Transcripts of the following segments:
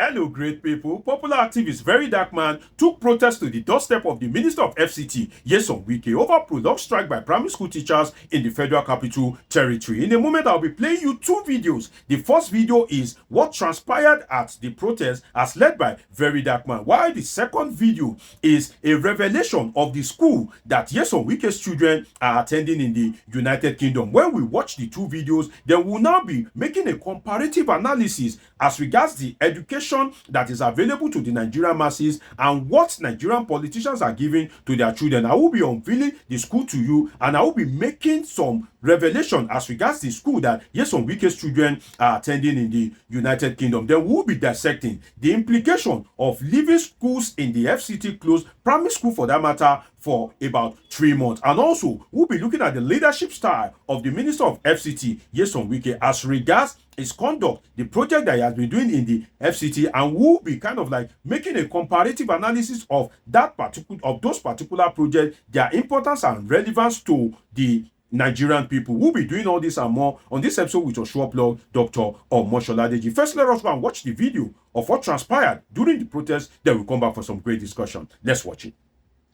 Hello, great people. Popular activist VeryDarkMan took protest to the doorstep of the Minister of FCT, Nyesom Wike, over prolonged strike by primary school teachers in the Federal Capital Territory. In a moment, I'll be playing you two videos. The first video is what transpired at the protest as led by VeryDarkMan, while the second video is a revelation of the school that Nyesom Wike's children are attending in the United Kingdom. When we watch the two videos, then we'll now be making a comparative analysis as regards the education that is available to the Nigerian masses and what Nigerian politicians are giving to their children. I will be unveiling the school to you, and I will be making some revelation as regards the school that Nyesom Wike's children are attending in the United Kingdom. Then we'll be dissecting the implication of leaving schools in the FCT closed, primary school for that matter, for about 3 months. And also, we'll be looking at the leadership style of the Minister of FCT, Nyesom Wike, as regards his conduct, the project that he has been doing in the FCT, and we'll be kind of like making a comparative analysis of those particular projects, their importance and relevance to the Nigerian people. We'll be doing all this and more on this episode with your show blog, Dr. Omosholadeji. First, let us go and watch the video of what transpired during the protest. Then we'll come back for some great discussion. Let's watch it.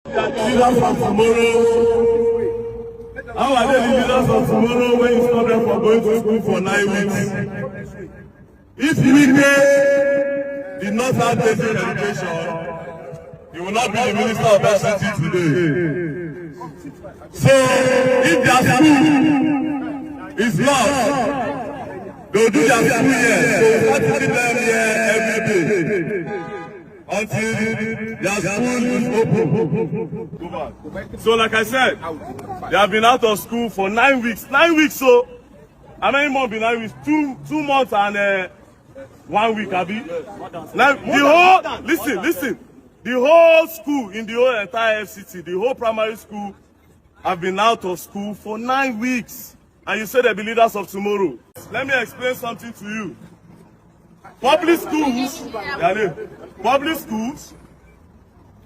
How are they the leaders of tomorrow when you stop them from going to school for 9 weeks? If Wike did not have basic education, he will not be the Minister of FCT today. So, if their school is lost, they will do their school here. So, we start teaching them here every day until their school is open. So, like I said, they have been out of school for 9 weeks. 9 weeks, so how many months been 9 weeks? Two months and 1 week, Abi. Now, listen. The whole school in the whole entire FCT, the whole primary school, have been out of school for 9 weeks. And you say they'll be leaders of tomorrow. Let me explain something to you. Public schools,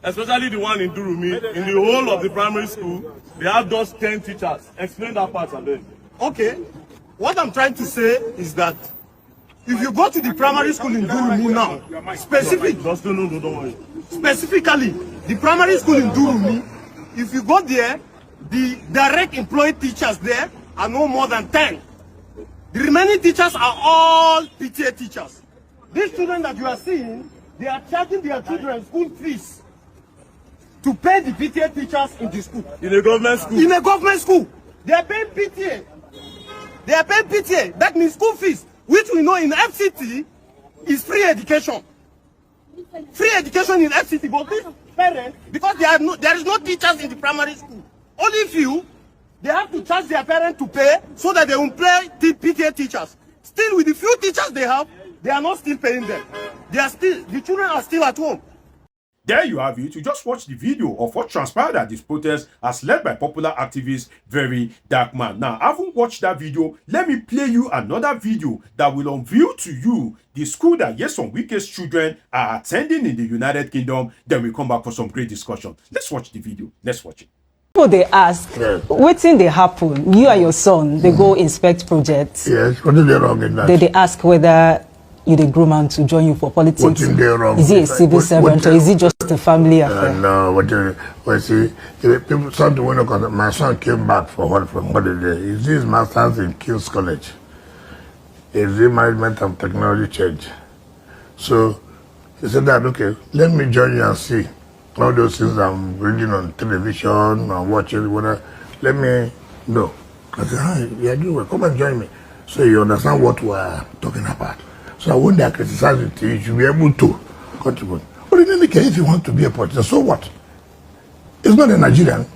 especially the one in Durumi, in the whole of the primary school, they have just 10 teachers. Explain that part of it. Okay. What I'm trying to say is that if you go to the primary school in Durumi now, don't worry. Specifically, the primary school in Durumi, if you go there, the direct employed teachers there are no more than 10. The remaining teachers are all PTA teachers. These children that you are seeing, they are charging their children school fees to pay the PTA teachers in the school. In a government school? In a government school. They are paying PTA. They are paying PTA. That means school fees, which we know in FCT is free education. Free education in FCT, but these parents, because there is no teachers in the primary school, only few, they have to charge their parents to pay so that they will employ PTA teachers. Still, with the few teachers they have, they are not still paying them. The children are still at home. There you have it. You just watched the video of what transpired at this protest as led by popular activist VeryDarkMan. Now, having watched that video, let me play you another video that will unveil to you the school that Nyesom Wike's children are attending in the United Kingdom. Then we come back for some great discussion. Let's watch the video. Let's watch it. People they ask, what thing they happen? You and your son, they go inspect projects. Yes, what is there wrong in that? They ask whether you the groom man to join you for politics. What is there wrong? Is he a civil servant or is it just a family affair? No, something when my son came back from holiday. Is his master's in King's College? Is the management and technology change? So he said that okay, let me join you and see all those things I'm reading on television and watching whatever. Let me know. I said, hi, yeah, doing well. Come and join me. So you understand what we're talking about. So I won't criticize it. You should be able to contribute. But in any case, if you want to be a politician, so what? It's not a Nigerian.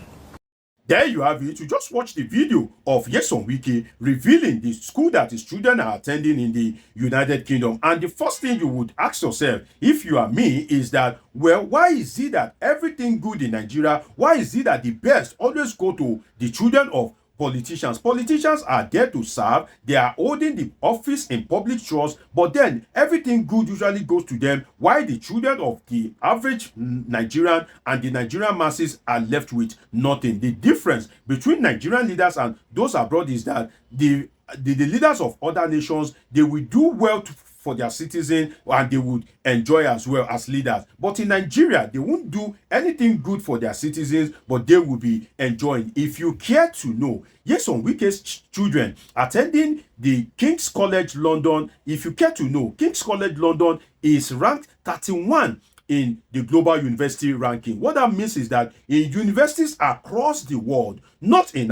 There you have it. You just watched the video of Nyesom Wike revealing the school that his children are attending in the United Kingdom. And the first thing you would ask yourself, if you are me, is that, well, why is it that everything good in Nigeria, why is it that the best always go to the children of politicians? Politicians are there to serve. They are holding the office in public trust, but then everything good usually goes to them, while the children of the average Nigerian and the Nigerian masses are left with nothing. The difference between Nigerian leaders and those abroad is that the leaders of other nations, they will do well for their citizens and they would enjoy as well as leaders. But in Nigeria, they won't do anything good for their citizens, but they will be enjoying. If you care to know, Nyesom Wike's children attending the King's College London, if you care to know, King's College London is ranked 31 in the global university ranking. What that means is that in universities across the world, not in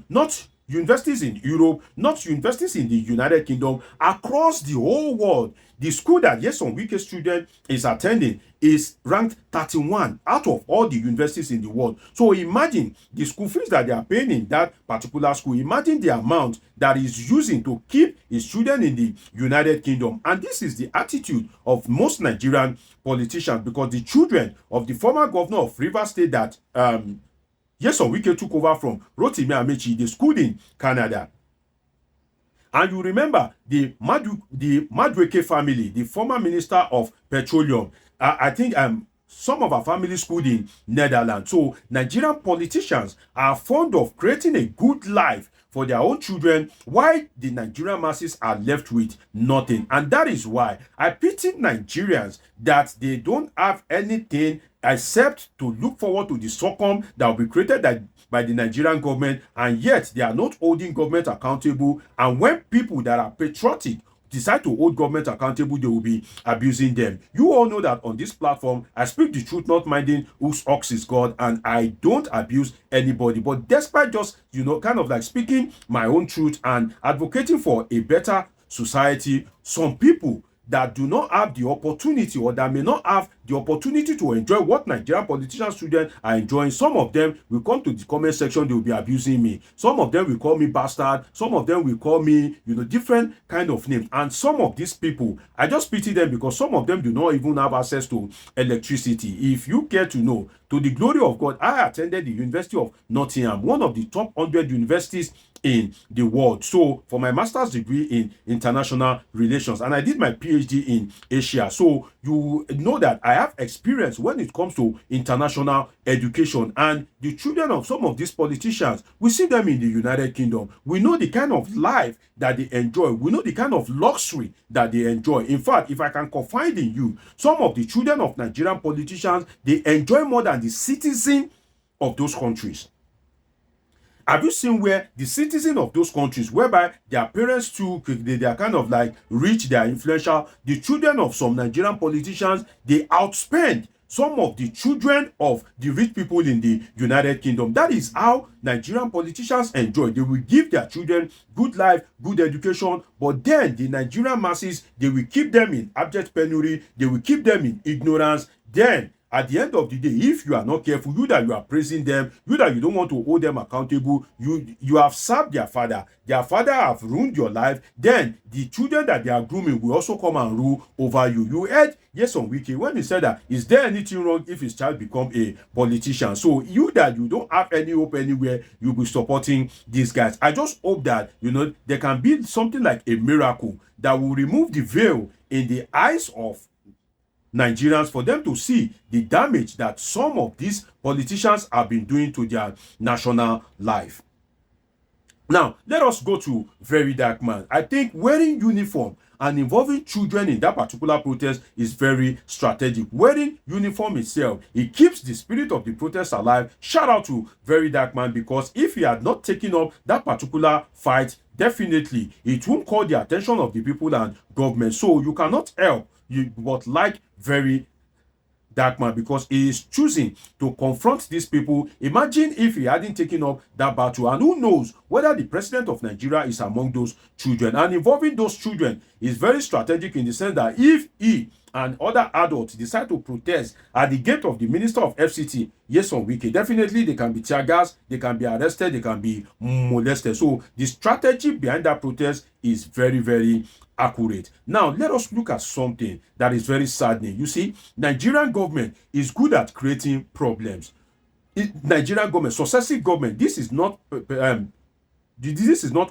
not universities in Europe, not universities in the United Kingdom, across the whole world, the school that Nyesom Wike's student is attending is ranked 31 out of all the universities in the world. So imagine the school fees that they are paying in that particular school. Imagine the amount that is using to keep his student in the United Kingdom. And this is the attitude of most Nigerian politicians, because the children of the former governor of Rivers State that Nyesom Wike took over from, Rotimi Amechi, they schooled in Canada. And you remember the Madueke family, the former minister of petroleum. I think some of our family schooled in Netherlands. So Nigerian politicians are fond of creating a good life for their own children, while the Nigerian masses are left with nothing. And that is why I pity Nigerians that they don't have anything except to look forward to the succumb that will be created by the Nigerian government, and yet they are not holding government accountable. And when people that are patriotic decide to hold government accountable, they will be abusing them. You all know that on this platform, I speak the truth, not minding whose ox is God, and I don't abuse anybody. But despite just, kind of like speaking my own truth and advocating for a better society, some people that do not have the opportunity, or that may not have the opportunity to enjoy what Nigerian politician students are enjoying, some of them will come to the comment section, they will be abusing me. Some of them will call me bastard. Some of them will call me, different kind of names. And some of these people, I just pity them, because some of them do not even have access to electricity. If you care to know, to the glory of God, I attended the University of Nottingham, one of the top 100 universities in the world. So for my master's degree in international relations, and I did my PhD in Asia. So you know that I have experience when it comes to international education. And the children of some of these politicians, we see them in the United Kingdom. We know the kind of life that they enjoy. We know the kind of luxury that they enjoy. In fact, if I can confide in you, some of the children of Nigerian politicians, they enjoy more than the citizen of those countries. Have you seen where the citizens of those countries, whereby their parents too, they are kind of like rich, they are influential, the children of some Nigerian politicians, they outspend some of the children of the rich people in the United Kingdom. That is how Nigerian politicians enjoy. They will give their children good life, good education, but then the Nigerian masses, they will keep them in abject penury, they will keep them in ignorance. Then at the end of the day, if you are not careful, you that you are praising them, you that you don't want to hold them accountable, you have served their father have ruined your life, then the children that they are grooming will also come and rule over you. You heard Nyesom Wike when he said that, is there anything wrong if his child become a politician? So you that you don't have any hope anywhere, you'll be supporting these guys. I just hope that, there can be something like a miracle that will remove the veil in the eyes of Nigerians, for them to see the damage that some of these politicians have been doing to their national life. Now, let us go to VeryDarkMan. I think wearing uniform and involving children in that particular protest is very strategic. Wearing uniform itself, it keeps the spirit of the protest alive. Shout out to VeryDarkMan, because if he had not taken up that particular fight, definitely it won't call the attention of the people and government. So you cannot help but like VeryDarkMan, because he is choosing to confront these people. Imagine if he hadn't taken up that battle, and who knows whether the president of Nigeria is among those children. And involving those children is very strategic, in the sense that if he and other adults decide to protest at the gate of the Minister of FCT, Nyesom Wike, definitely they can be tear gas, they can be arrested, they can be molested. So the strategy behind that protest is very, very accurate. Now, let us look at something that is very saddening. You see, Nigerian government is good at creating problems. Nigerian government, successive government, this is not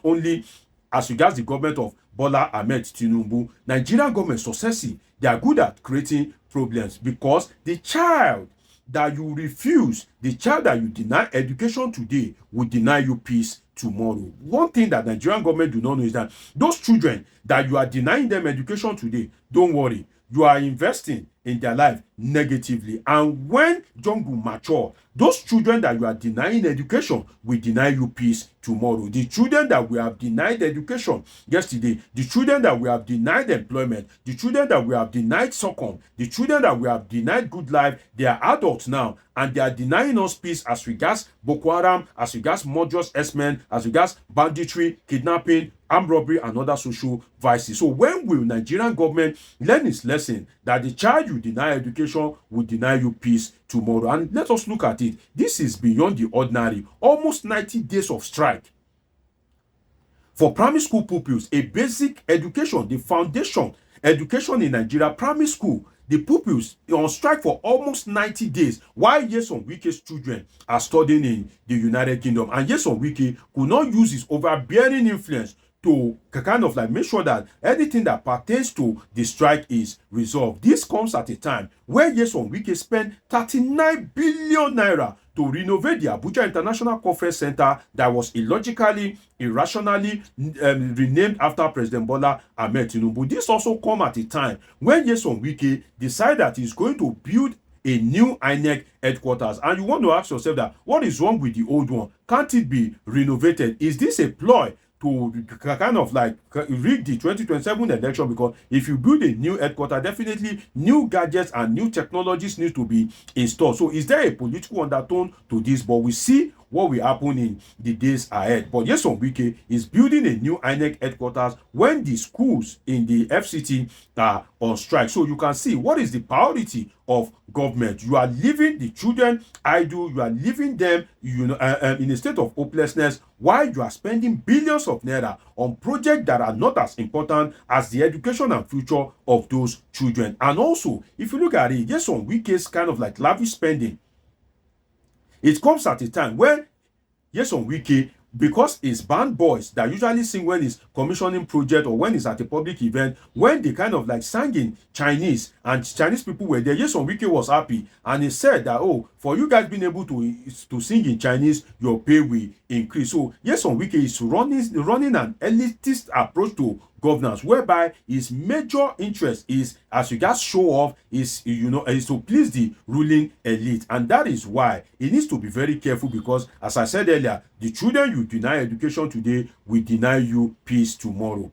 only as regards the government of Bola Ahmed Tinubu. Nigerian government successive, they are good at creating problems, because the child that you refuse, the child that you deny education today will deny you peace tomorrow. One thing that Nigerian government do not know is that those children that you are denying them education today, don't worry, you are investing in their life negatively. And when jungle mature, those children that you are denying education will deny you peace tomorrow. The children that we have denied education yesterday, the children that we have denied employment, the children that we have denied succumb, the children that we have denied good life, they are adults now, and they are denying us peace as regards Boko Haram, as regards murderous S-men, as regards banditry, kidnapping, armed robbery, and other social vices. So when will Nigerian government learn its lesson that the child you deny education will deny you peace tomorrow? And let us look at it. This is beyond the ordinary. Almost 90 days of strike for primary school pupils, a basic education, the foundation education in Nigeria, primary school. The pupils on strike for almost 90 days while Nyesom Wike's children are studying in the United Kingdom. And Nyesom Wike could not use his overbearing influence to kind of like make sure that anything that pertains to the strike is resolved. This comes at a time where Nyesom Wike spent 39 billion naira to renovate the Abuja International Conference Center that was illogically, irrationally renamed after President Bola Ahmed Tinubu. This also comes at a time when Nyesom Wike decided that he's going to build a new INEC headquarters. And you want to ask yourself that what is wrong with the old one? Can't it be renovated? Is this a ploy to kind of like rig the 2027 election? Because if you build a new headquarters, definitely new gadgets and new technologies need to be installed. So is there a political undertone to this? But we see what will happen in the days ahead. But Nyesom Wike is building a new INEC headquarters when the schools in the FCT are on strike. So you can see what is the priority of government. You are leaving the children idle, you are leaving them in a state of hopelessness while you are spending billions of naira on projects that are not as important as the education and future of those children. And also, if you look at it, Nyesom Wike's kind of like lavish spending, it comes at a time when Nyesom Wike, because it's band boys that usually sing when he's commissioning project or when he's at a public event, when they kind of like sang in Chinese and Chinese people were there, Nyesom Wike was happy and he said that, oh, for you guys being able to sing in Chinese, your pay will increase. So Nyesom Wike is running an elitist approach to governance, whereby his major interest is, as regards show off, is to please the ruling elite. And that is why he needs to be very careful, because as I said earlier, the children you deny education today will deny you peace tomorrow.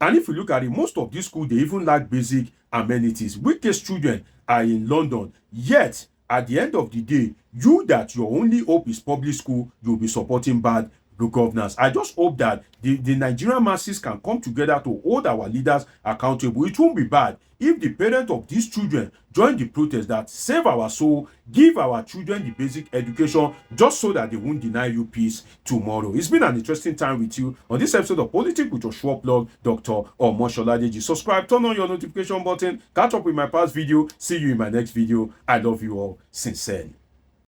And if you look at it, most of these schools, they even lack basic amenities. Wike's children are in London, yet at the end of the day, you that your only hope is public school, you'll be supporting bad governance. I just hope that the Nigerian masses can come together to hold our leaders accountable. It won't be bad if the parents of these children join the protest that save our soul, give our children the basic education, just so that they won't deny you peace tomorrow. It's been an interesting time with you on this episode of Politics with your Schwab blog, Dr. Omosoladeji. Subscribe, turn on your notification button, catch up with my past video. See you in my next video. I love you all sincerely.